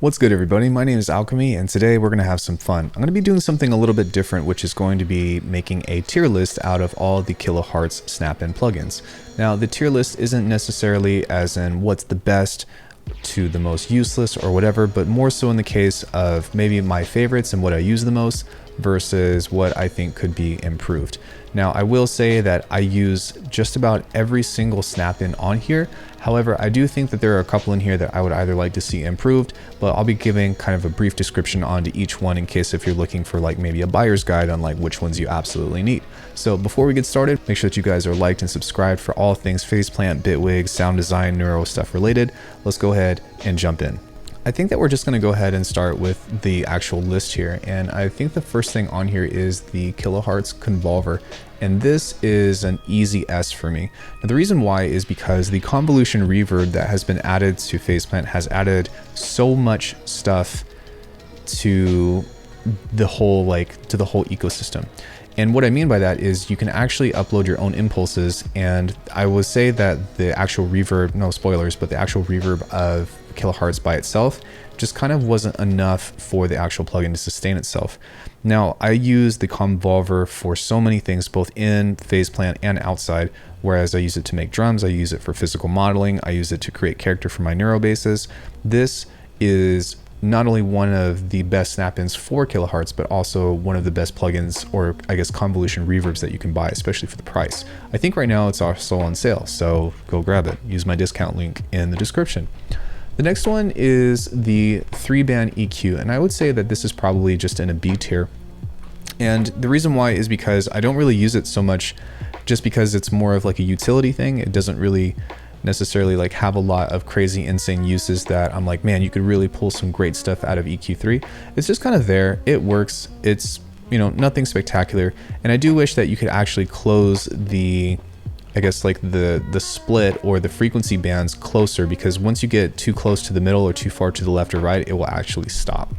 What's good, everybody? My name is Alckemy, and today we're going to have some fun. I'm going to be doing something a little bit different, which is going to be making a tier list out of all the Kilohearts snap-in plugins. Now, the tier list isn't necessarily as in what's the best to the most useless or whatever, but more so in the case of maybe my favorites and what I use the most versus what I think could be improved. Now, I will say that I use just about every single snap-in on here. However, I do think that there are a couple in here that I would either like to see improved, but I'll be giving kind of a brief description onto each one in case if you're looking for like maybe a buyer's guide on like which ones you absolutely need. So before we get started, make sure that you guys are liked and subscribed for all things faceplant, Bitwig, sound design, neuro stuff related. Let's go ahead and jump in. I think that we're just going to go ahead and start with the actual list here, and I think the first thing on here is the Kilohearts Convolver, and this is an easy S for me. Now the reason why is because the convolution reverb that has been added to faceplant has added so much stuff to the whole ecosystem. And what I mean by that is you can actually upload your own impulses, and I would say that the actual reverb, no spoilers, but the actual reverb of Kilohearts by itself just kind of wasn't enough for the actual plugin to sustain itself. Now, I use the Convolver for so many things, both in faceplant and outside, whereas I use it to make drums, I use it for physical modeling, I use it to create character for my neuro basses. This is not only one of the best snap-ins for Kilohearts, but also one of the best plugins, or I guess convolution reverbs that you can buy, especially for the price. I think right now it's also on sale, so go grab it. Use my discount link in the description. The next one is the 3-band EQ, and I would say that this is probably just in a B tier. And the reason why is because I don't really use it so much just because it's more of like a utility thing. It doesn't really necessarily like have a lot of crazy insane uses that I'm like, man, you could really pull some great stuff out of EQ3. It's just kind of there. It works. It's, you know, nothing spectacular. And I do wish that you could actually close the, I guess like the split or the frequency bands closer, because once you get too close to the middle or too far to the left or right, it will actually stop.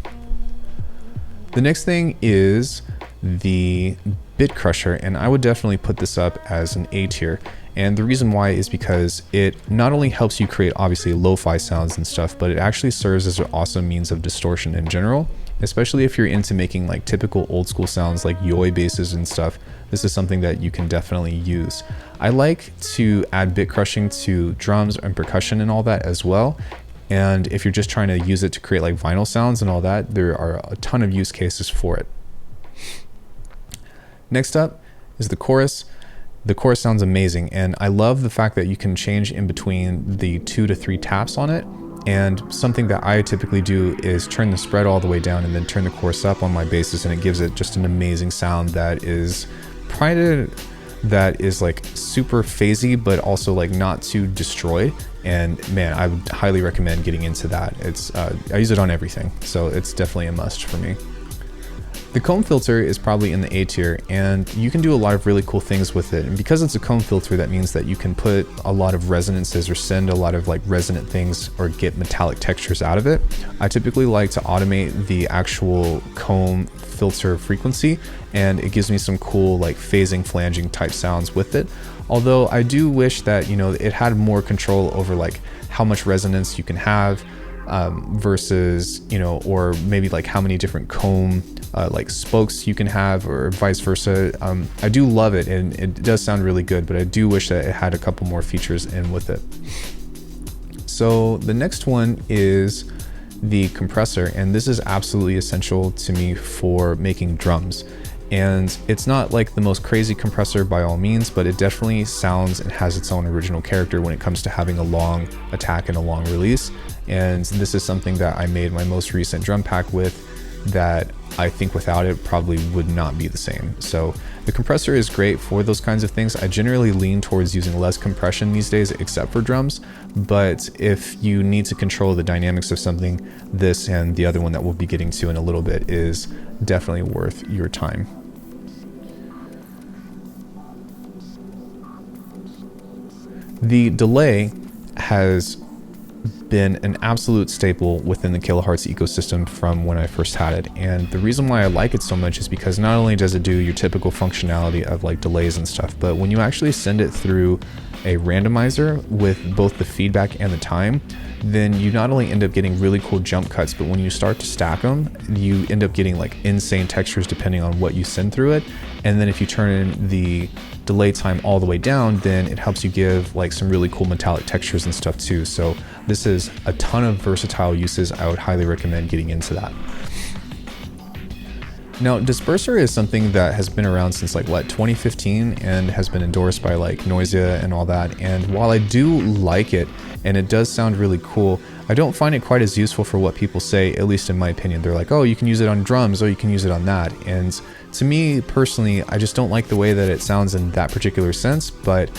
The next thing is the Bit Crusher, and I would definitely put this up as an A tier. And the reason why is because it not only helps you create obviously lo-fi sounds and stuff, but it actually serves as an awesome means of distortion in general, especially if you're into making like typical old school sounds like yoi basses and stuff. This is something that you can definitely use. I like to add bit crushing to drums and percussion and all that as well. And if you're just trying to use it to create like vinyl sounds and all that, there are a ton of use cases for it. Next up is the chorus. The chorus sounds amazing, and I love the fact that you can change in between the 2 to 3 taps on it. And something that I typically do is turn the spread all the way down and then turn the chorus up on my basses, and it gives it just an amazing sound that is like super phasey, but also like not too destroyed. And man, I would highly recommend getting into that. It's I use it on everything, so it's definitely a must for me. The comb filter is probably in the A tier, and you can do a lot of really cool things with it. And because it's a comb filter, that means that you can put a lot of resonances or send a lot of like resonant things or get metallic textures out of it. I typically like to automate the actual comb filter frequency, and it gives me some cool like phasing, flanging type sounds with it. Although I do wish that, you know, it had more control over like how much resonance you can have versus, you know, or maybe like how many different comb like spokes you can have, or vice versa. I do love it, and it does sound really good, but I do wish that it had a couple more features in with it. So the next one is the compressor, and this is absolutely essential to me for making drums. And it's not like the most crazy compressor by all means, but it definitely sounds and has its own original character when it comes to having a long attack and a long release. And this is something that I made my most recent drum pack with, that I think without it probably would not be the same. So the compressor is great for those kinds of things. I generally lean towards using less compression these days, except for drums. But if you need to control the dynamics of something, this and the other one that we'll be getting to in a little bit is definitely worth your time. The delay has been an absolute staple within the Kilohearts ecosystem from when I first had it, and the reason why I like it so much is because not only does it do your typical functionality of like delays and stuff, but when you actually send it through a randomizer with both the feedback and the time, then you not only end up getting really cool jump cuts, but when you start to stack them, you end up getting like insane textures depending on what you send through it. And then if you turn in the delay time all the way down, then it helps you give like some really cool metallic textures and stuff too. So this is a ton of versatile uses. I would highly recommend getting into that. Now, Dispenser is something that has been around since like what, 2015, and has been endorsed by like Noisia and all that. And while I do like it and it does sound really cool, I don't find it quite as useful for what people say, at least in my opinion. They're like, oh, you can use it on drums, or you can use it on that. And to me personally, I just don't like the way that it sounds in that particular sense. But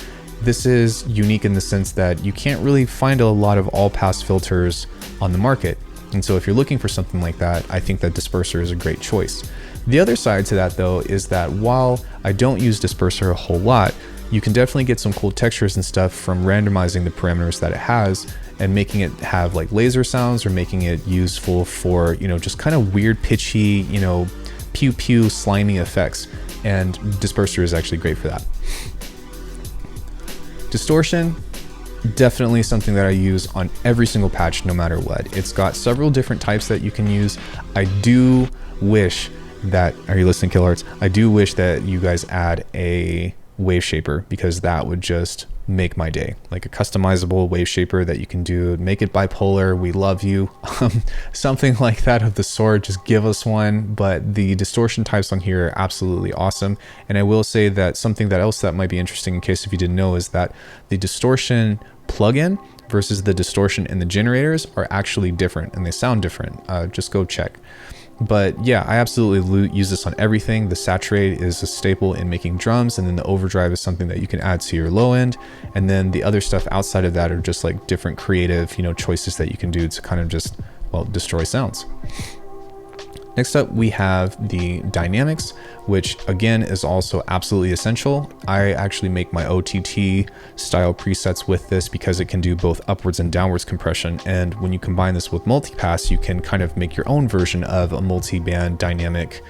this is unique in the sense that you can't really find a lot of all-pass filters on the market. And so if you're looking for something like that, I think that Dispenser is a great choice. The other side to that though is that while I don't use Dispenser a whole lot, you can definitely get some cool textures and stuff from randomizing the parameters that it has and making it have like laser sounds, or making it useful for, you know, just kind of weird pitchy, you know, pew pew slimy effects. And Dispenser is actually great for that. Distortion, definitely something that I use on every single patch no matter what. It's got several different types that you can use. I do wish that, are you listening, Kilohearts? I do wish that you guys add a wave shaper, because that would just make my day. Like a customizable wave shaper that you can do, make it bipolar, we love you. Something like that of the sort, just give us one. But the distortion types on here are absolutely awesome. And I will say that something that else that might be interesting, in case if you didn't know, is that the distortion plugin versus the distortion in the generators are actually different, and they sound different. Just go check. But yeah, I absolutely use this on everything. The saturate is a staple in making drums, and then the overdrive is something that you can add to your low end. And then the other stuff outside of that are just like different creative, you know, choices that you can do to kind of just, well, destroy sounds. Next up, we have the dynamics, which again is also absolutely essential. I actually make my OTT style presets with this because it can do both upwards and downwards compression. And when you combine this with Multipass, you can kind of make your own version of a multi-band dynamic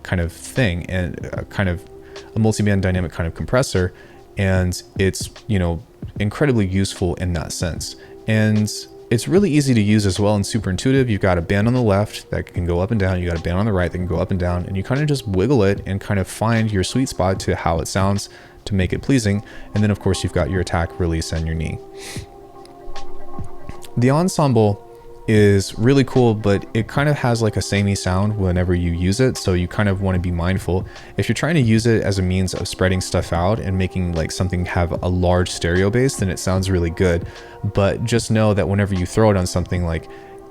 kind of thing, and kind of a multi-band dynamic kind of compressor. And it's, you know, incredibly useful in that sense. And it's really easy to use as well and super intuitive. You've got a band on the left that can go up and down. You got a band on the right that can go up and down, and you kind of just wiggle it and kind of find your sweet spot to how it sounds to make it pleasing. And then of course you've got your attack, release, and your knee. The Ensemble is really cool, but it kind of has like a samey sound whenever you use it, so you kind of want to be mindful. If you're trying to use it as a means of spreading stuff out and making like something have a large stereo base, then it sounds really good. But just know that whenever you throw it on something, like,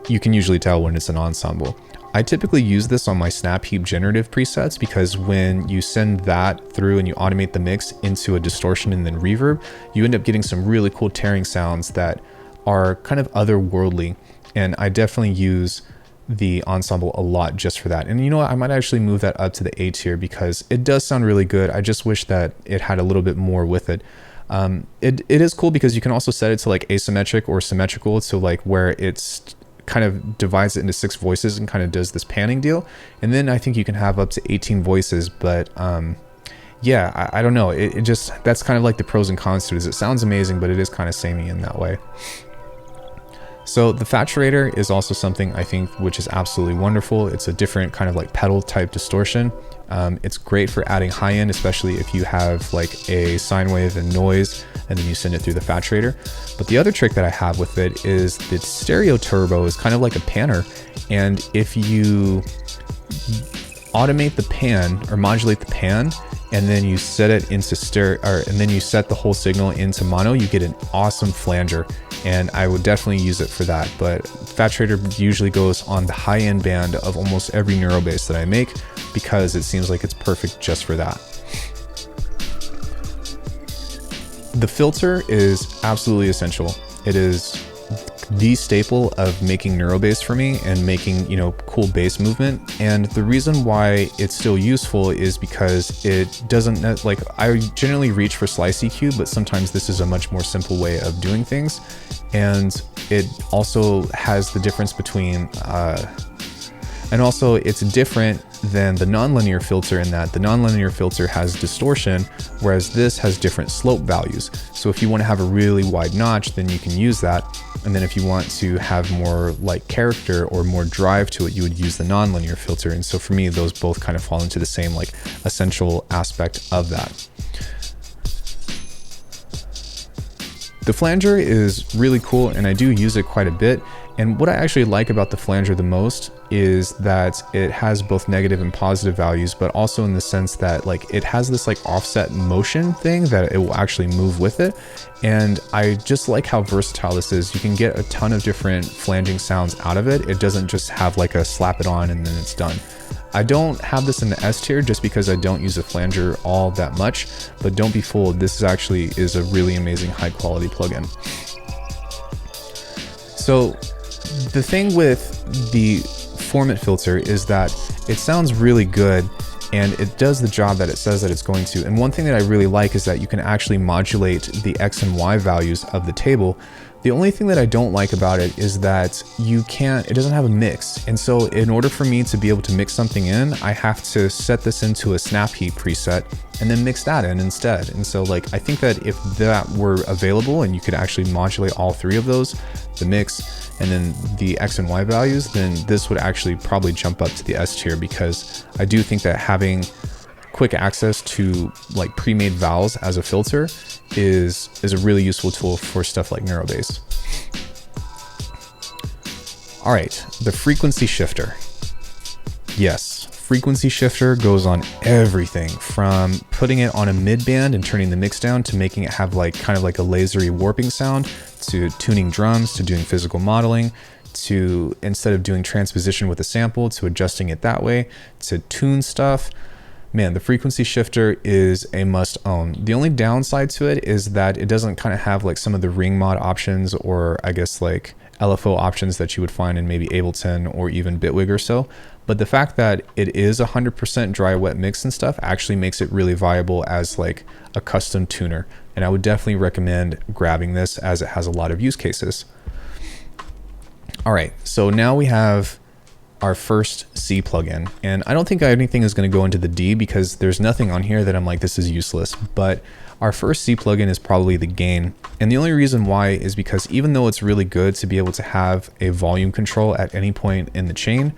you can usually tell when it's an ensemble. I typically use this on my snap heap generative presets, because when you send that through and you automate the mix into a distortion and then reverb, you end up getting some really cool tearing sounds that are kind of otherworldly. And I definitely use the Ensemble a lot just for that. And you know what, I might actually move that up to the A tier because it does sound really good. I just wish that it had a little bit more with it. It is cool because you can also set it to like asymmetric or symmetrical, so like where it's kind of divides it into 6 voices and kind of does this panning deal. And then I think you can have up to 18 voices, but yeah, I don't know. It just, that's kind of like the pros and cons to it. Is it sounds amazing, but it is kind of samey in that way. So the Thatcherator is also something I think which is absolutely wonderful. It's a different kind of like pedal type distortion. It's great for adding high end, especially if you have like a sine wave and noise, and then you send it through the Thatcherator. But the other trick that I have with it is the stereo turbo is kind of like a panner. And if you automate the pan or modulate the pan, and then you set it into stereo, and then you set the whole signal into mono, you get an awesome flanger. And I would definitely use it for that. But Thatcherator usually goes on the high end band of almost every neurobass that I make, because it seems like it's perfect just for that. The filter is absolutely essential. It is the staple of making neurobass for me and making, you know, cool bass movement. And the reason why it's still useful is because it doesn't, like, I generally reach for slice EQ, but sometimes this is a much more simple way of doing things. And it also has the difference between And also it's different than the nonlinear filter in that the nonlinear filter has distortion, whereas this has different slope values. So if you want to have a really wide notch, then you can use that. And then if you want to have more like character or more drive to it, you would use the nonlinear filter. And so for me, those both kind of fall into the same like essential aspect of that. The flanger is really cool and I do use it quite a bit. And what I actually like about the flanger the most is that it has both negative and positive values, but also in the sense that like it has this like offset motion thing that it will actually move with it. And I just like how versatile this is. You can get a ton of different flanging sounds out of it. It doesn't just have like a slap it on and then it's done. I don't have this in the S tier just because I don't use a flanger all that much, but don't be fooled. This is a really amazing high quality plugin. So the thing with the format filter is that it sounds really good and it does the job that it says that it's going to. And one thing that I really like is that you can actually modulate the X and Y values of the table. The only thing that I don't like about it is that it doesn't have a mix. And so in order for me to be able to mix something in, I have to set this into a snap heap preset and then mix that in instead. And so like, I think that if that were available and you could actually modulate all three of those, the mix and then the X and Y values, then this would actually probably jump up to the S tier, because I do think that having quick access to like pre-made vowels as a filter is a really useful tool for stuff like Neurobase. All right, the frequency shifter. Yes, frequency shifter goes on everything from putting it on a mid band and turning the mix down to making it have like kind of like a lasery warping sound, to tuning drums, to doing physical modeling, to instead of doing transposition with a sample, to adjusting it that way, to tune stuff. Man, the frequency shifter is a must own. The only downside to it is that it doesn't kind of have like some of the ring mod options, or I guess like LFO options that you would find in maybe Ableton or even Bitwig or so. But the fact that it is 100% dry wet mix and stuff actually makes it really viable as like a custom tuner. And I would definitely recommend grabbing this as it has a lot of use cases. All right, so now we have our first C plugin, and I don't think anything is going to go into the D because there's nothing on here that I'm like, this is useless. But our first C plugin is probably the gain. And the only reason why is because even though it's really good to be able to have a volume control at any point in the chain,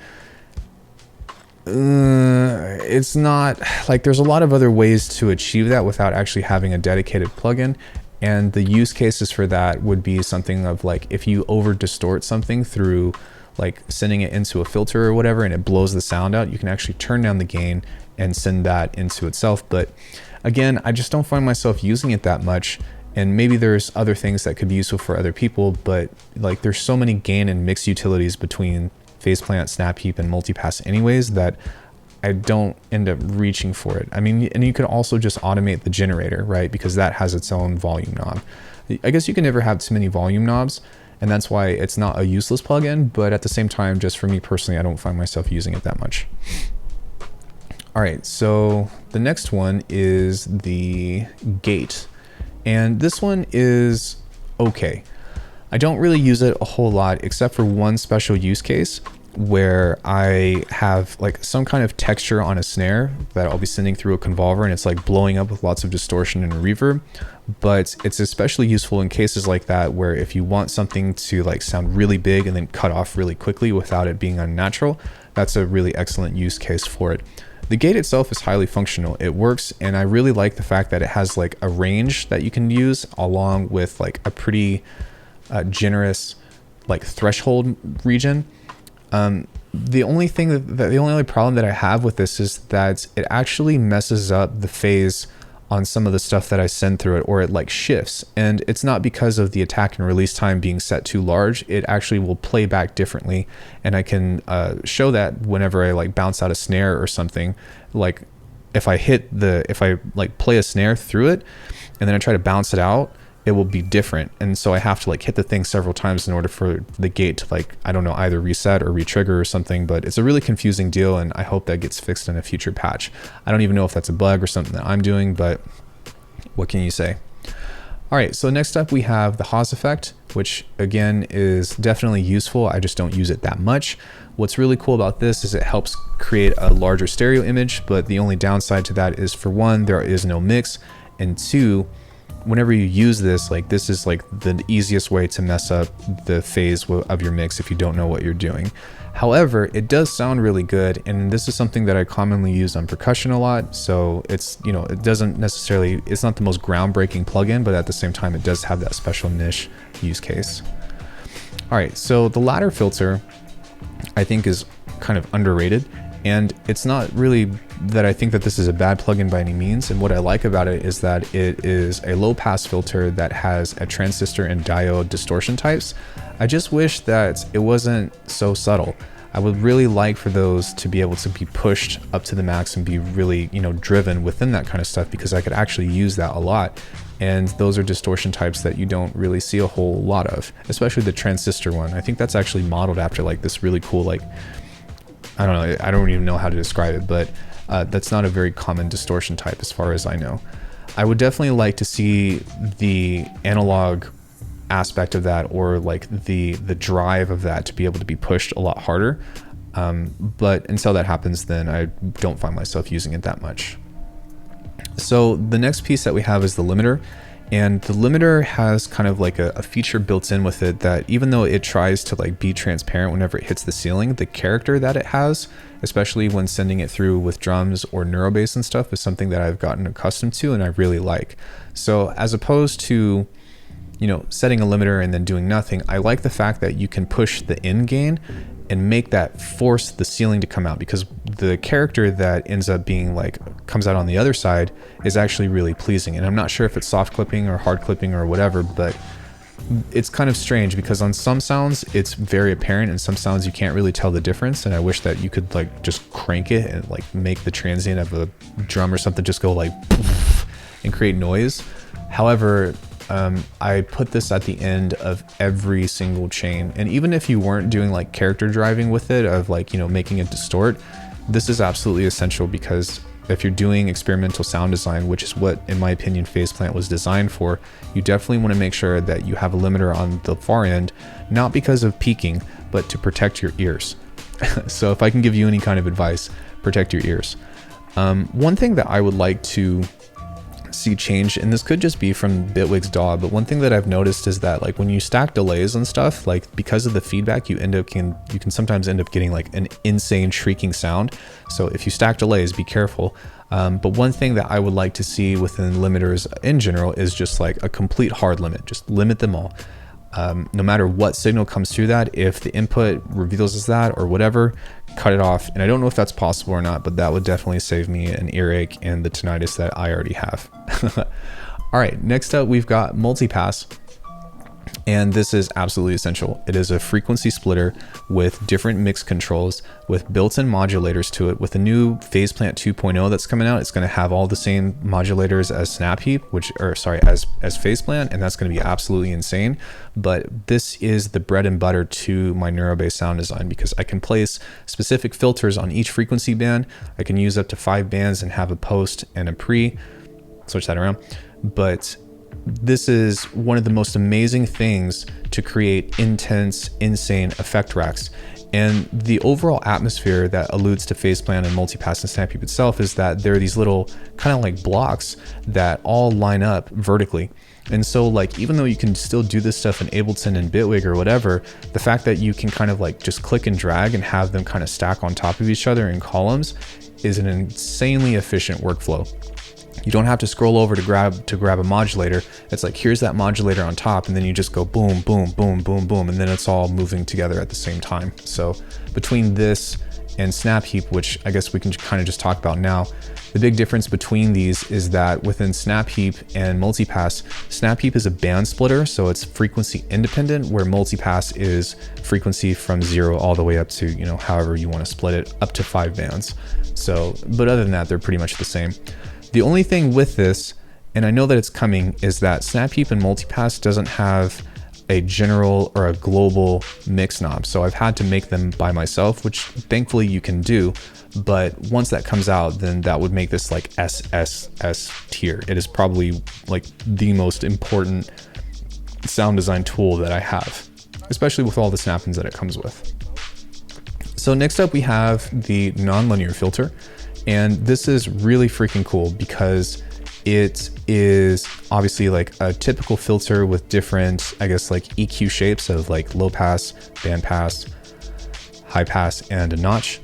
it's not like there's a lot of other ways to achieve that without actually having a dedicated plugin. And the use cases for that would be something of like, if you over distort something through like sending it into a filter or whatever and it blows the sound out, you can actually turn down the gain and send that into itself. But again, I just don't find myself using it that much. And maybe there's other things that could be useful for other people, but like there's so many gain and mix utilities between phase plant, snap heap, and multipass anyways that I don't end up reaching for it. I mean, and you could also just automate the generator, right? Because that has its own volume knob. I guess you can never have too many volume knobs, and that's why it's not a useless plugin, but at the same time, just for me personally, I don't find myself using it that much. All right, so the next one is the gate. And this one is okay. I don't really use it a whole lot except for one special use case where I have like some kind of texture on a snare that I'll be sending through a convolver and it's like blowing up with lots of distortion and reverb. But it's especially useful in cases like that where if you want something to like sound really big and then cut off really quickly without it being unnatural, that's a really excellent use case for it. The gate itself is highly functional. It works, and I really like the fact that it has like a range that you can use along with like a pretty generous like threshold region. The only problem that I have with this is that it actually messes up the phase on some of the stuff that I send through it, or it like shifts. And it's not because of the attack and release time being set too large. It actually will play back differently. And I can show that whenever I like bounce out a snare or something. Like if I like play a snare through it and then I try to bounce it out, it will be different. And so I have to like hit the thing several times in order for the gate to like, I don't know, either reset or retrigger or something. But it's a really confusing deal, and I hope that gets fixed in a future patch. I don't even know if that's a bug or something that I'm doing, but what can you say? All right, so next up we have the Haas Effect, which again is definitely useful. I just don't use it that much. What's really cool about this is it helps create a larger stereo image, but the only downside to that is, for one, there is no mix, and two, whenever you use this, like, this is like the easiest way to mess up the phase of your mix if you don't know what you're doing. However, it does sound really good, and this is something that I commonly use on percussion a lot, so it's, you know, it doesn't necessarily, it's not the most groundbreaking plugin, but at the same time it does have that special niche use case. All right, so the ladder filter I think is kind of underrated, and it's not really that I think that this is a bad plugin by any means. And what I like about it is that it is a low pass filter that has a transistor and diode distortion types. I just wish that it wasn't so subtle. I would really like for those to be able to be pushed up to the max and be really, you know, driven within that kind of stuff, because I could actually use that a lot. And those are distortion types that you don't really see a whole lot of, especially the transistor one. I think that's actually modeled after like this really cool, like, I don't know, I don't even know how to describe it, but that's not a very common distortion type as far as I know. I would definitely like to see the analog aspect of that, or like the drive of that, to be able to be pushed a lot harder. But until that happens, then I don't find myself using it that much. So the next piece that we have is the limiter. And the limiter has kind of like a feature built in with it that, even though it tries to like be transparent whenever it hits the ceiling, the character that it has, especially when sending it through with drums or neurobass and stuff, is something that I've gotten accustomed to and I really like. So as opposed to, you know, setting a limiter and then doing nothing, I like the fact that you can push the in gain and make that force the ceiling to come out, because the character that ends up being like, comes out on the other side is actually really pleasing. And I'm not sure if it's soft clipping or hard clipping or whatever, but it's kind of strange because on some sounds it's very apparent and some sounds you can't really tell the difference. And I wish that you could like just crank it and like make the transient of a drum or something just go like and create noise. However, I put this at the end of every single chain. And even if you weren't doing like character driving with it, of like, you know, making it distort, this is absolutely essential, because if you're doing experimental sound design, which is what, in my opinion, Faceplant was designed for, you definitely want to make sure that you have a limiter on the far end, not because of peaking, but to protect your ears. So if I can give you any kind of advice, protect your ears. One thing that I would like to see change, and this could just be from Bitwig's DAW, but one thing that I've noticed is that like when you stack delays and stuff, like because of the feedback, you can sometimes end up getting like an insane shrieking sound. So if you stack delays, be careful. But one thing that I would like to see within limiters in general is just like a complete hard limit. Just limit them all. No matter what signal comes through that, if the input reveals as that or whatever, cut it off. And I don't know if that's possible or not, but that would definitely save me an earache and the tinnitus that I already have. All right, next up we've got Multipass. And this is absolutely essential. It is a frequency splitter with different mix controls, with built-in modulators to it. With the new Faceplant 2.0 that's coming out, it's going to have all the same modulators as Snap-Heap, as Faceplant, and that's going to be absolutely insane. But this is the bread and butter to my Neurobass sound design, because I can place specific filters on each frequency band. I can use up to 5 bands and have a post and a pre, switch that around. But this is one of the most amazing things to create intense, insane effect racks. And the overall atmosphere that alludes to Faceplant and Multipass and Snap-Heap itself is that there are these little kind of like blocks that all line up vertically. And so like, even though you can still do this stuff in Ableton and Bitwig or whatever, the fact that you can kind of like just click and drag and have them kind of stack on top of each other in columns is an insanely efficient workflow. You don't have to scroll over to grab a modulator. It's like, here's that modulator on top, and then you just go boom, boom, boom, boom, boom, and then it's all moving together at the same time. So between this and Snap-Heap, which I guess we can kind of just talk about now, the big difference between these is that within Snap-Heap and Multipass, Snap-Heap is a band splitter, so it's frequency independent, where Multipass is frequency from 0 all the way up to, you know, however you want to split it, up to 5 bands. So, but other than that, they're pretty much the same. The only thing with this, and I know that it's coming, is that Snap-Heap and Multipass doesn't have a general or a global mix knob. So I've had to make them by myself, which thankfully you can do. But once that comes out, then that would make this like SSS tier. It is probably like the most important sound design tool that I have, especially with all the snap-ins that it comes with. So So next up we have the NonLinear Filter, and this is really freaking cool because it is obviously like a typical filter with different, I guess, like EQ shapes of like low pass, band pass, high pass, and a notch.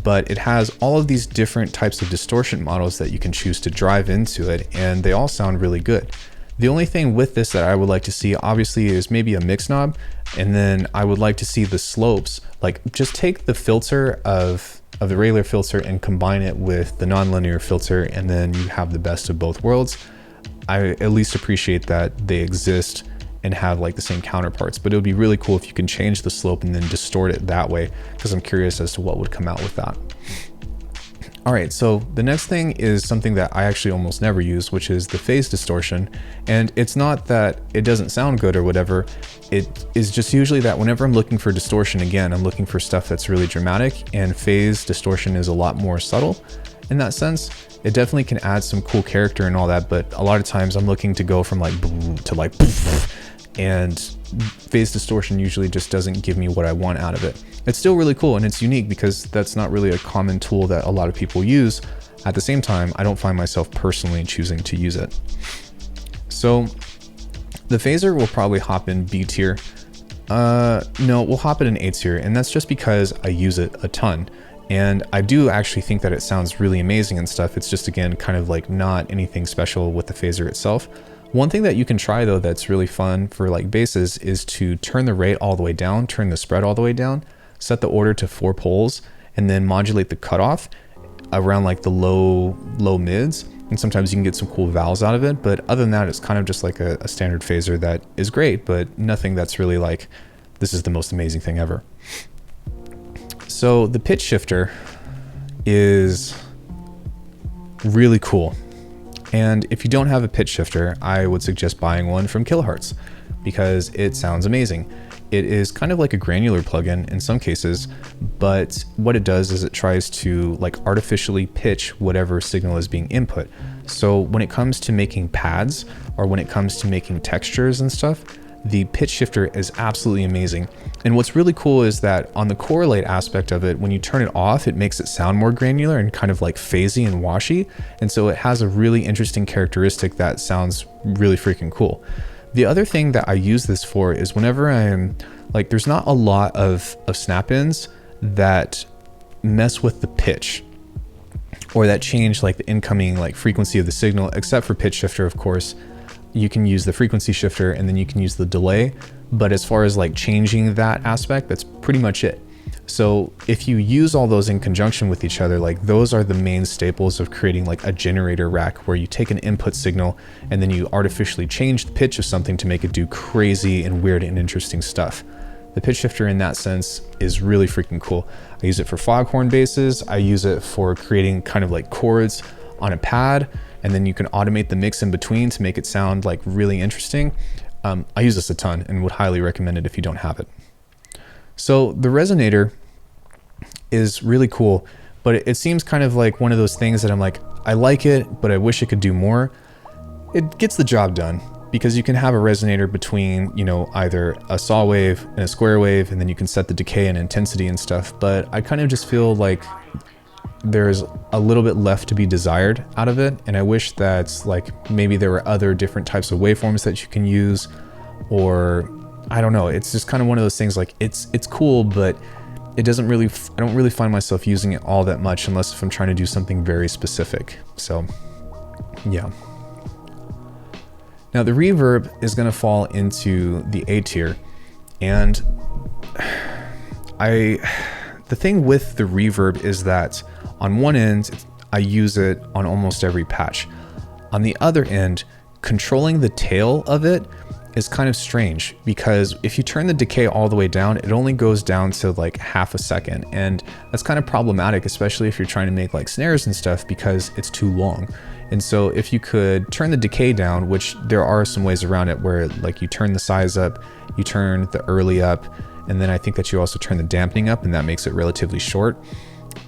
But it has all of these different types of distortion models that you can choose to drive into it, and they all sound really good. The only thing with this that I would like to see obviously is maybe a mix knob, and then I would like to see the slopes, like just take the filter of the regular filter and combine it with the nonlinear filter, and then you have the best of both worlds. I at least appreciate that they exist and have like the same counterparts, but it would be really cool if you can change the slope and then distort it that way, because I'm curious as to what would come out with that. All right, so the next thing is something that I actually almost never use, which is the phase distortion. And it's not that it doesn't sound good or whatever, it is just usually that whenever I'm looking for distortion, again, I'm looking for stuff that's really dramatic, and phase distortion is a lot more subtle in that sense. It definitely can add some cool character and all that, but a lot of times I'm looking to go from like boom to like poof, and phase distortion usually just doesn't give me what I want out of it. It's still really cool and it's unique because that's not really a common tool that a lot of people use. At the same time, I don't find myself personally choosing to use it. So the phaser will probably hop in B tier. No, we'll hop it in A tier, and that's just because I use it a ton. And I do actually think that it sounds really amazing and stuff. It's just, again, kind of like not anything special with the phaser itself. One thing that you can try though that's really fun for like basses is to turn the rate all the way down, turn the spread all the way down, set the order to 4 poles, and then modulate the cutoff around like the low mids. And sometimes you can get some cool vowels out of it, but other than that, it's kind of just like a standard phaser that is great, but nothing that's really like, this is the most amazing thing ever. So the pitch shifter is really cool. And if you don't have a pitch shifter, I would suggest buying one from Kilohearts because it sounds amazing. It is kind of like a granular plugin in some cases, but what it does is it tries to like artificially pitch whatever signal is being input. So when it comes to making pads or when it comes to making textures and stuff, the pitch shifter is absolutely amazing. And what's really cool is that on the correlate aspect of it, when you turn it off, it makes it sound more granular and kind of like phasey and washy. And so it has a really interesting characteristic that sounds really freaking cool. The other thing that I use this for is whenever I'm like, there's not a lot of snap-ins that mess with the pitch or that change like the incoming like frequency of the signal, except for pitch shifter, of course. You can use the frequency shifter and then you can use the delay. But as far as like changing that aspect, that's pretty much it. So if you use all those in conjunction with each other, like those are the main staples of creating like a generator rack, where you take an input signal and then you artificially change the pitch of something to make it do crazy and weird and interesting stuff. The pitch shifter in that sense is really freaking cool. I use it for foghorn basses. I use it for creating kind of like chords on a pad, and then you can automate the mix in between to make it sound like really interesting. I use this a ton and would highly recommend it if you don't have it. So the Resonator is really cool, but it seems kind of like one of those things that I'm like, I like it, but I wish it could do more. It gets the job done because you can have a resonator between, you know, either a saw wave and a square wave, and then you can set the decay and intensity and stuff. But I kind of just feel like there's a little bit left to be desired out of it, and I wish that like maybe there were other different types of waveforms that you can use, or I don't know. It's just kind of one of those things like it's cool, but it doesn't really, I don't really find myself using it all that much unless if I'm trying to do something very specific. So yeah. Now the Reverb is going to fall into the A tier, and the thing with the Reverb is that on one end, I use it on almost every patch. On the other end, controlling the tail of it is kind of strange, because if you turn the decay all the way down, it only goes down to like half a second. And that's kind of problematic, especially if you're trying to make like snares and stuff, because it's too long. And so if you could turn the decay down, which there are some ways around it where like you turn the size up, you turn the early up, and then I think that you also turn the dampening up, and that makes it relatively short.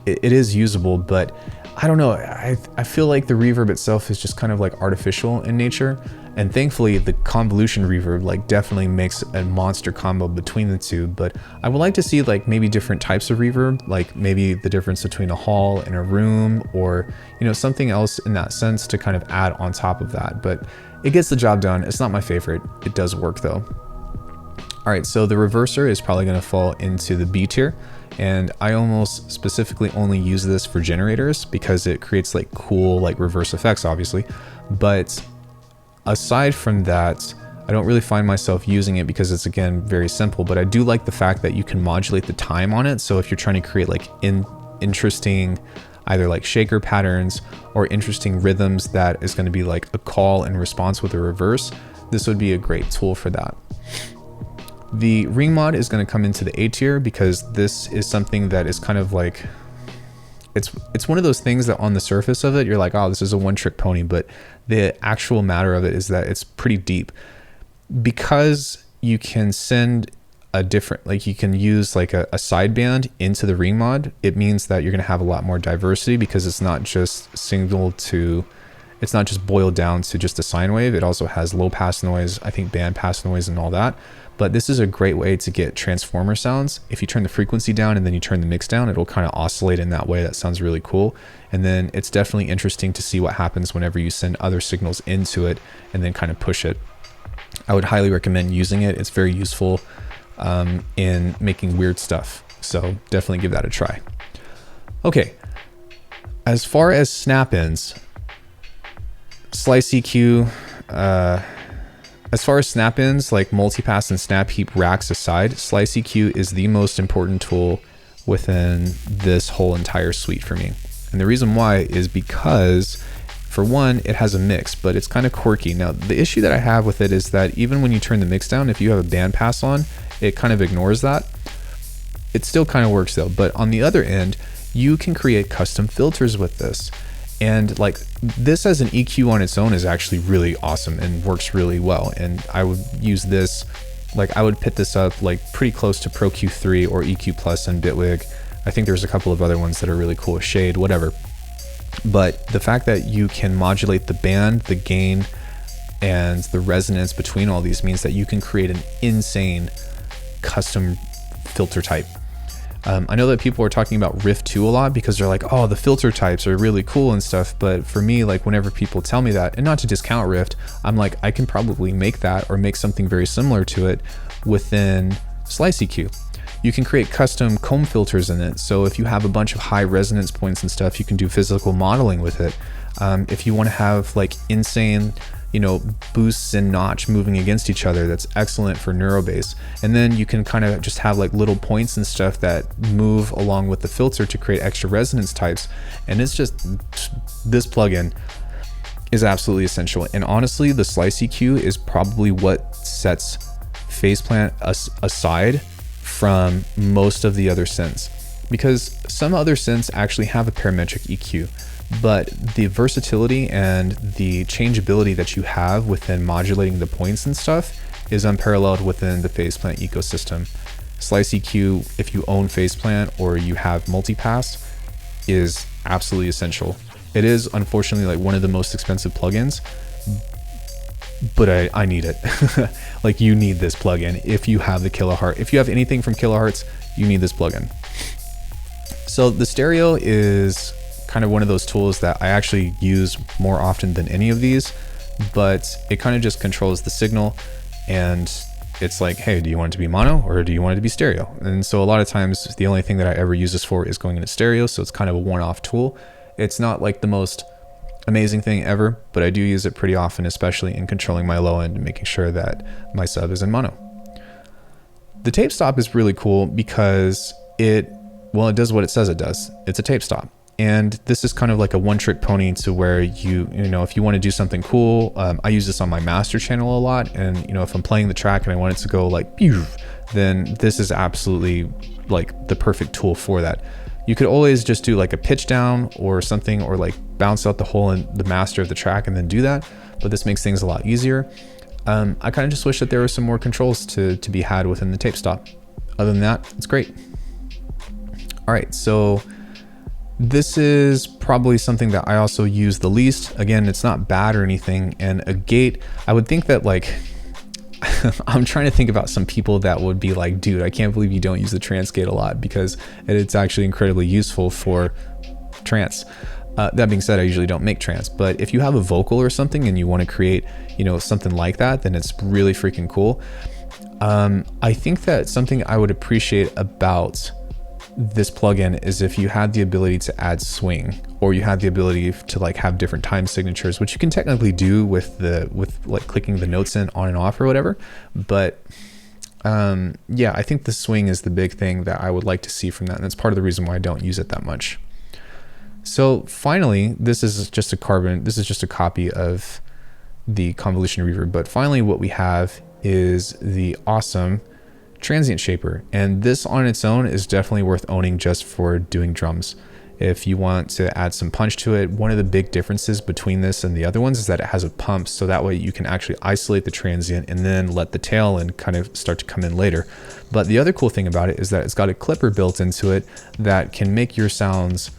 it is usable, but I don't know. I feel like the reverb itself is just kind of like artificial in nature. And thankfully the convolution reverb like definitely makes a monster combo between the two. But I would like to see like maybe different types of reverb, like maybe the difference between a hall and a room, or, you know, something else in that sense to kind of add on top of that. But it gets the job done. It's not my favorite. It does work though. All right, so the reverser is probably going to fall into the B tier. And I almost specifically only use this for generators because it creates like cool like reverse effects, obviously. But aside from that, I don't really find myself using it because it's, again, very simple. But I do like the fact that you can modulate the time on it. So if you're trying to create like interesting either like shaker patterns or interesting rhythms that is going to be like a call and response with a reverse, this would be a great tool for that. The ring mod is going to come into the A tier because this is something that is kind of like, it's one of those things that on the surface of it, you're like, oh, this is a one-trick pony, but the actual matter of it is that it's pretty deep. Because you can send a different, like you can use like a sideband into the ring mod, it means that you're going to have a lot more diversity because it's not just it's not just boiled down to just a sine wave. It also has low pass noise, I think band pass noise and all that. But this is a great way to get transformer sounds. If you turn the frequency down and then you turn the mix down, it'll kind of oscillate in that way. That sounds really cool. And then it's definitely interesting to see what happens whenever you send other signals into it and then kind of push it. I would highly recommend using it. It's very useful in making weird stuff. So definitely give that a try. Okay, as far as snap-ins, Slice EQ, as far as snap-ins like multipass and snap heap racks aside, Slice EQ is the most important tool within this whole entire suite for me. And the reason why is because, for one, it has a mix, but it's kind of quirky. Now, the issue that I have with it is that even when you turn the mix down, if you have a band pass on, it kind of ignores that. It still kind of works though, but on the other end, you can create custom filters with this. And like this as an EQ on its own is actually really awesome and works really well. And I would use this, like I would pit this up like pretty close to Pro Q3 or EQ Plus and Bitwig. I think there's a couple of other ones that are really cool, Shade, whatever. But the fact that you can modulate the band, the gain, and the resonance between all these means that you can create an insane custom filter type. I know that people are talking about Riff 2 a lot because they're like, oh, the filter types are really cool and stuff. But for me, like whenever people tell me that, and not to discount Rift, I'm like, I can probably make that or make something very similar to it within Slice EQ. You can create custom comb filters in it. So if you have a bunch of high resonance points and stuff, you can do physical modeling with it. If you want to have like insane, you know, boosts and notch moving against each other, that's excellent for neurobass. And then you can kind of just have like little points and stuff that move along with the filter to create extra resonance types. And it's just, this plugin is absolutely essential. And honestly, the Slice EQ is probably what sets Faceplant aside from most of the other synths, because some other synths actually have a parametric EQ, but the versatility and the changeability that you have within modulating the points and stuff is unparalleled within the Faceplant ecosystem. Slice EQ, if you own Faceplant or you have Multipass, is absolutely essential. It is unfortunately like one of the most expensive plugins, but I need it. Like you need this plugin if you have the Kilohearts. If you have anything from Kilohearts, you need this plugin. So the stereo is kind of one of those tools that I actually use more often than any of these, but it kind of just controls the signal, and it's like, hey, do you want it to be mono or do you want it to be stereo? And so a lot of times the only thing that I ever use this for is going into stereo, so it's kind of a one-off tool. It's not like the most amazing thing ever, but I do use it pretty often, especially in controlling my low end and making sure that my sub is in mono. The tape stop is really cool because it does what it says it does. It's a tape stop. And this is kind of like a one-trick pony to where you know, if you want to do something cool, I use this on my master channel a lot. And, you know, if I'm playing the track and I want it to go like, pew, then this is absolutely like the perfect tool for that. You could always just do like a pitch down or something, or like bounce out the hole in the master of the track and then do that. But this makes things a lot easier. I kind of just wish that there were some more controls to be had within the tape stop. Other than that, it's great. All right, so This is probably something that I also use the least. Again, it's not bad or anything. And a gate, I would think that like, I'm trying to think about some people that would be like, dude, I can't believe you don't use the trance gate a lot, because it's actually incredibly useful for trance. That being said, I usually don't make trance, but if you have a vocal or something and you want to create, you know, something like that, then it's really freaking cool. I think that something I would appreciate about this plugin is if you had the ability to add swing, or you had the ability to like have different time signatures, which you can technically do with like clicking the notes in on and off or whatever. But yeah, I think the swing is the big thing that I would like to see from that, and that's part of the reason why I don't use it that much. So finally, this is just a copy of the convolution reverb, but finally what we have is the awesome transient shaper, and this on its own is definitely worth owning just for doing drums. If you want to add some punch to it, one of the big differences between this and the other ones is that it has a pump, so that way you can actually isolate the transient and then let the tail and kind of start to come in later. But the other cool thing about it is that it's got a clipper built into it that can make your sounds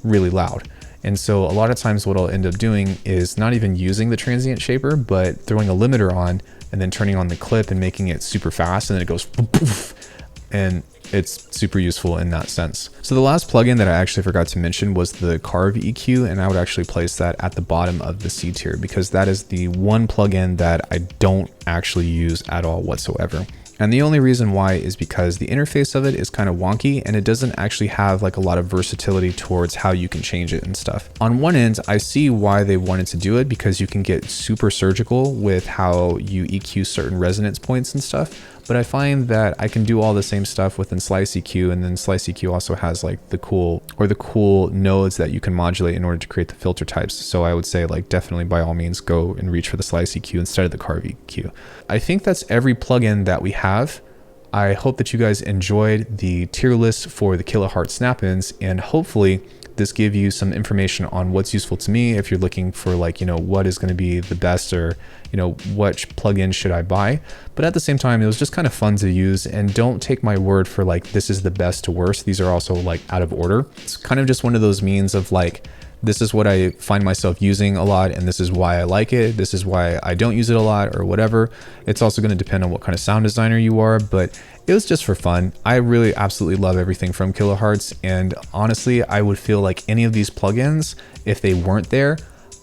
really loud. And so a lot of times what I'll end up doing is not even using the transient shaper, but throwing a limiter on and then turning on the clip and making it super fast, and then it goes poof, and it's super useful in that sense. So the last plugin that I actually forgot to mention was the Carve EQ, and I would actually place that at the bottom of the C tier, because that is the one plugin that I don't actually use at all whatsoever. And the only reason why is because the interface of it is kind of wonky, and it doesn't actually have like a lot of versatility towards how you can change it and stuff. On one end, I see why they wanted to do it, because you can get super surgical with how you EQ certain resonance points and stuff. But I find that I can do all the same stuff within Slice EQ, and then Slice EQ also has like the cool nodes that you can modulate in order to create the filter types. So I would say like definitely by all means go and reach for the Slice EQ instead of the Carve EQ. I think that's every plugin that we have. I hope that you guys enjoyed the tier list for the Kilohearts snap-ins, and hopefully this gave you some information on what's useful to me if you're looking for like, you know, what is going to be the best, or, you know, which plugin should I buy. But at the same time, it was just kind of fun to use, and don't take my word for like this is the best to worst. These are also like out of order. It's kind of just one of those means of like, this is what I find myself using a lot, and this is why I like it. This is why I don't use it a lot, or whatever. It's also going to depend on what kind of sound designer you are, but it was just for fun. I really absolutely love everything from Kilohearts, and honestly, I would feel like any of these plugins, if they weren't there,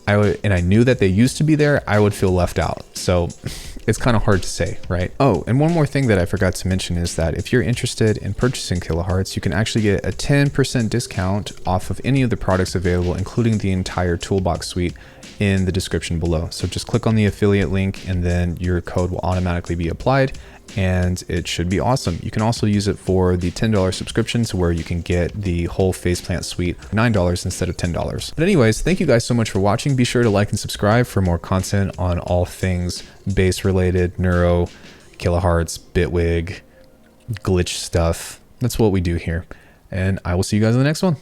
and I knew that they used to be there, I would feel left out. So it's kind of hard to say, right? Oh, and one more thing that I forgot to mention is that if you're interested in purchasing Kilohearts, you can actually get a 10% discount off of any of the products available, including the entire toolbox suite, in the description below. So just click on the affiliate link, and then your code will automatically be applied, and it should be awesome. You can also use it for the $10 subscription, to where you can get the whole faceplant suite $9 instead of $10. But anyways, thank you guys so much for watching. Be sure to like and subscribe for more content on all things bass related, neuro, Kilohearts, Bitwig, glitch stuff. That's what we do here. And I will see you guys in the next one.